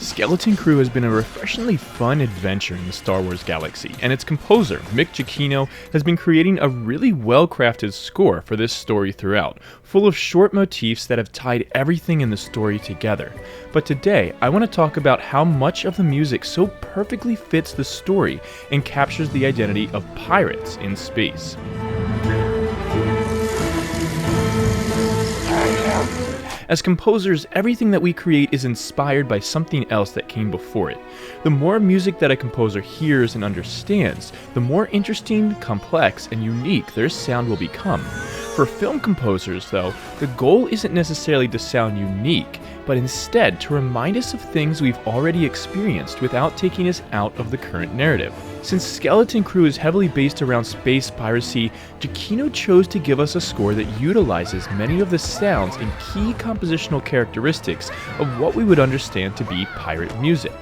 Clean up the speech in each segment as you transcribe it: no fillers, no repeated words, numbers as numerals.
Skeleton Crew has been a refreshingly fun adventure in the Star Wars galaxy, and its composer, Mick Giacchino, has been creating a really well-crafted score for this story throughout, full of short motifs that have tied everything in the story together. But today, I want to talk about how much of the music so perfectly fits the story and captures the identity of pirates in space. As composers, everything that we create is inspired by something else that came before it. The more music that a composer hears and understands, the more interesting, complex, and unique their sound will become. For film composers, though, the goal isn't necessarily to sound unique, but instead to remind us of things we've already experienced without taking us out of the current narrative. Since Skeleton Crew is heavily based around space piracy, Giacchino chose to give us a score that utilizes many of the sounds and key compositional characteristics of what we would understand to be pirate music.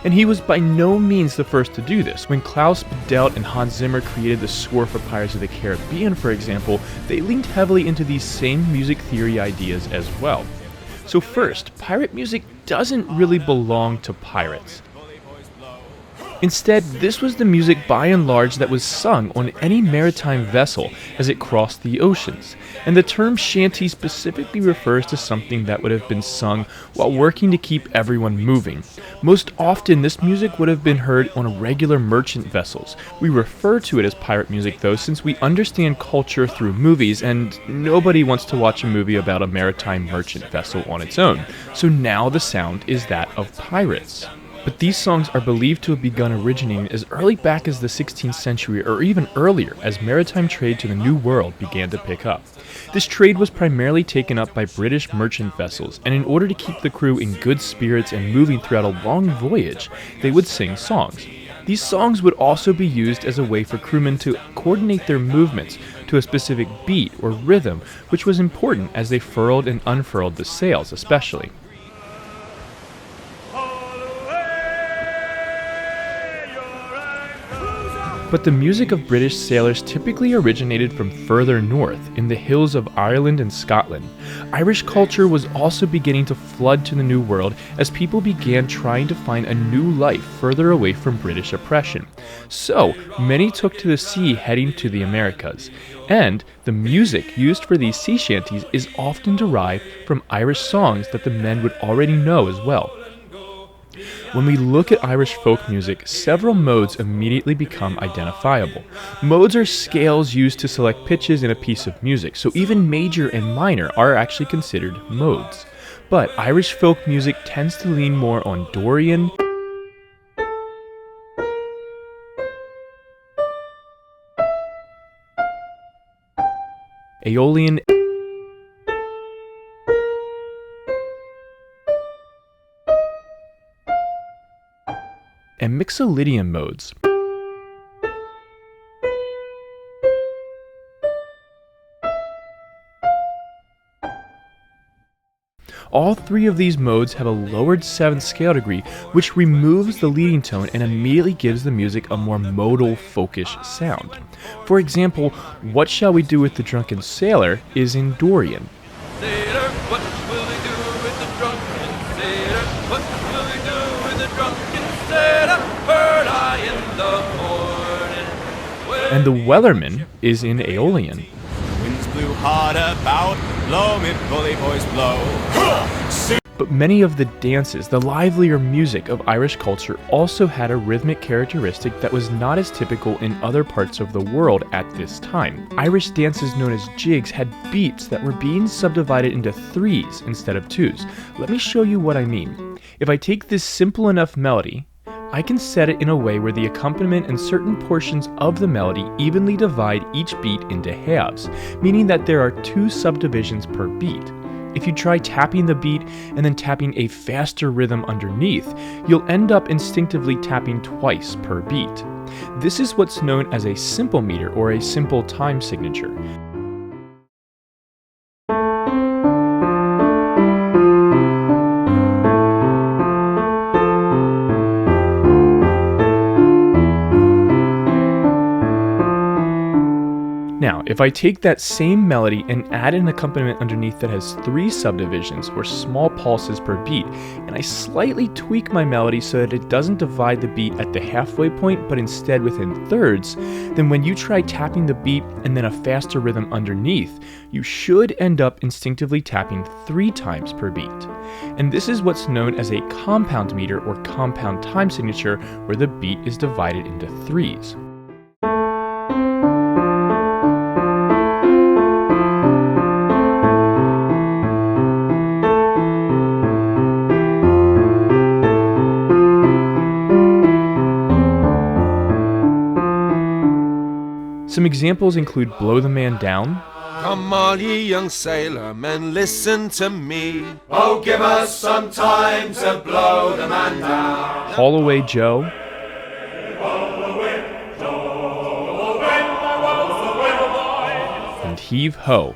And he was by no means the first to do this. When Klaus Badelt and Hans Zimmer created the score for Pirates of the Caribbean, for example, they leaned heavily into these same music theory ideas as well. So first, pirate music doesn't really belong to pirates. Instead, this was the music by and large that was sung on any maritime vessel as it crossed the oceans, and the term shanty specifically refers to something that would have been sung while working to keep everyone moving. Most often, this music would have been heard on regular merchant vessels. We refer to it as pirate music though, since we understand culture through movies, and nobody wants to watch a movie about a maritime merchant vessel on its own. So now the sound is that of pirates. But these songs are believed to have begun originating as early back as the 16th century or even earlier, as maritime trade to the New World began to pick up. This trade was primarily taken up by British merchant vessels, and in order to keep the crew in good spirits and moving throughout a long voyage, they would sing songs. These songs would also be used as a way for crewmen to coordinate their movements to a specific beat or rhythm, which was important as they furled and unfurled the sails especially. But the music of British sailors typically originated from further north, in the hills of Ireland and Scotland. Irish culture was also beginning to flood to the New World as people began trying to find a new life further away from British oppression. So, many took to the sea heading to the Americas. And the music used for these sea shanties is often derived from Irish songs that the men would already know as well. When we look at Irish folk music, several modes immediately become identifiable. Modes are scales used to select pitches in a piece of music, so even major and minor are actually considered modes. But Irish folk music tends to lean more on Dorian, Aeolian, and Mixolydian modes. All three of these modes have a lowered 7th scale degree, which removes the leading tone and immediately gives the music a more modal, folkish sound. For example, What Shall We Do with the Drunken Sailor is in Dorian. Sailor, what will we do with the drunken sailor? What will we do with the drunken sailor? Bird eye in the morning. And the Wellerman is in Aeolian. Winds blew hard about, blow me bully boys blow. But many of the dances, the livelier music of Irish culture also had a rhythmic characteristic that was not as typical in other parts of the world at this time. Irish dances known as jigs had beats that were being subdivided into 3s instead of 2s. Let me show you what I mean. If I take this simple enough melody, I can set it in a way where the accompaniment and certain portions of the melody evenly divide each beat into halves, meaning that there are 2 subdivisions per beat. If you try tapping the beat and then tapping a faster rhythm underneath, you'll end up instinctively tapping twice per beat. This is what's known as a simple meter or a simple time signature. Now, if I take that same melody and add an accompaniment underneath that has 3 subdivisions or small pulses per beat, and I slightly tweak my melody so that it doesn't divide the beat at the halfway point but instead within thirds, then when you try tapping the beat and then a faster rhythm underneath, you should end up instinctively tapping 3 times per beat. And this is what's known as a compound meter or compound time signature, where the beat is divided into 3s. Some examples include Blow the Man Down, Come all ye young sailor men, listen to me. Oh, give us some time to blow the man down. Haul Away Joe, and Heave Ho.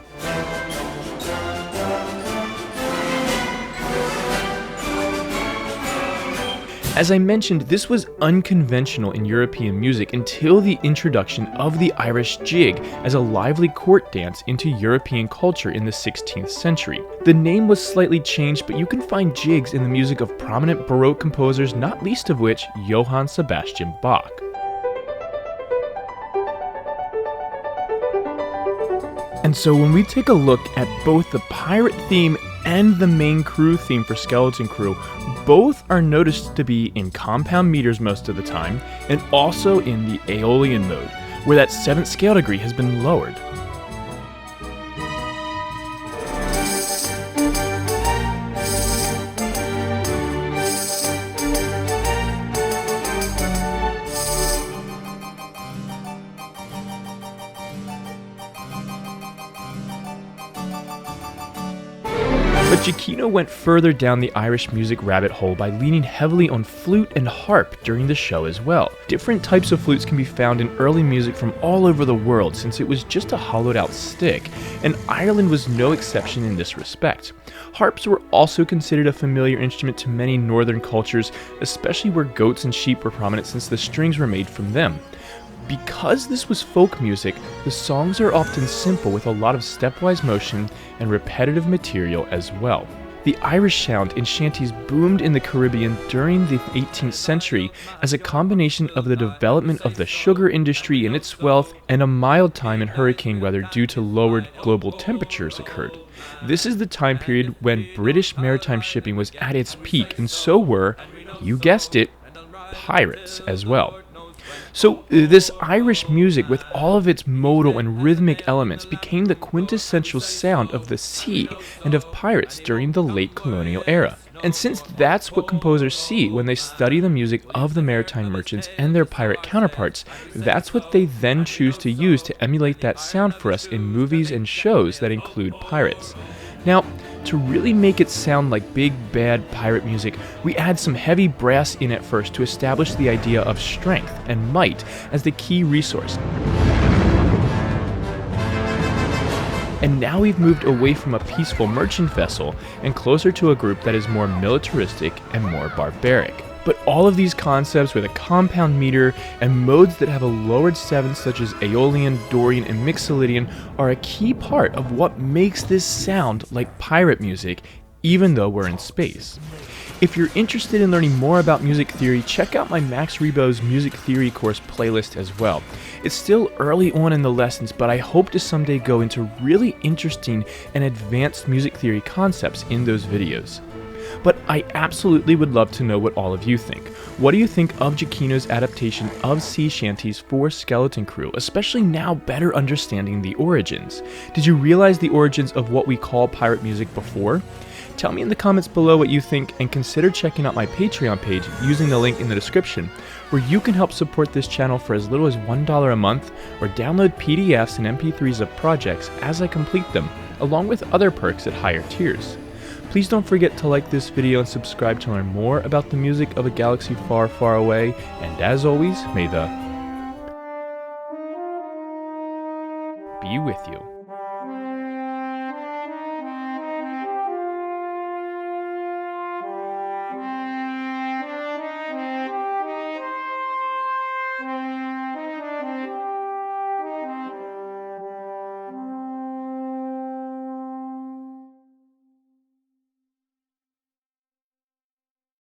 As I mentioned, this was unconventional in European music until the introduction of the Irish jig as a lively court dance into European culture in the 16th century. The name was slightly changed, but you can find jigs in the music of prominent Baroque composers, not least of which Johann Sebastian Bach. And so when we take a look at both the pirate theme and the main crew theme for Skeleton Crew, both are noticed to be in compound meters most of the time, and also in the Aeolian mode, where that 7th scale degree has been lowered. But Giacchino went further down the Irish music rabbit hole by leaning heavily on flute and harp during the show as well. Different types of flutes can be found in early music from all over the world, since it was just a hollowed out stick, and Ireland was no exception in this respect. Harps were also considered a familiar instrument to many northern cultures, especially where goats and sheep were prominent, since the strings were made from them. Because this was folk music, the songs are often simple with a lot of stepwise motion and repetitive material as well. The Irish sound in shanties boomed in the Caribbean during the 18th century as a combination of the development of the sugar industry and its wealth and a mild time in hurricane weather due to lowered global temperatures occurred. This is the time period when British maritime shipping was at its peak, and so were, you guessed it, pirates as well. So this Irish music, with all of its modal and rhythmic elements, became the quintessential sound of the sea and of pirates during the late colonial era. And since that's what composers see when they study the music of the maritime merchants and their pirate counterparts, that's what they then choose to use to emulate that sound for us in movies and shows that include pirates. Now, to really make it sound like big bad pirate music, we add some heavy brass in at first to establish the idea of strength and might as the key resource. And now we've moved away from a peaceful merchant vessel and closer to a group that is more militaristic and more barbaric. But all of these concepts with a compound meter and modes that have a lowered 7th such as Aeolian, Dorian, and Mixolydian are a key part of what makes this sound like pirate music, even though we're in space. If you're interested in learning more about music theory, check out my Max Rebo's Music Theory course playlist as well. It's still early on in the lessons, but I hope to someday go into really interesting and advanced music theory concepts in those videos. But I absolutely would love to know what all of you think. What do you think of Giacchino's adaptation of sea shanties for Skeleton Crew, especially now better understanding the origins? Did you realize the origins of what we call pirate music before? Tell me in the comments below what you think, and consider checking out my Patreon page using the link in the description, where you can help support this channel for as little as $1 a month, or download PDFs and MP3s of projects as I complete them, along with other perks at higher tiers. Please don't forget to like this video and subscribe to learn more about the music of a galaxy far, far away, and as always, may the be with you.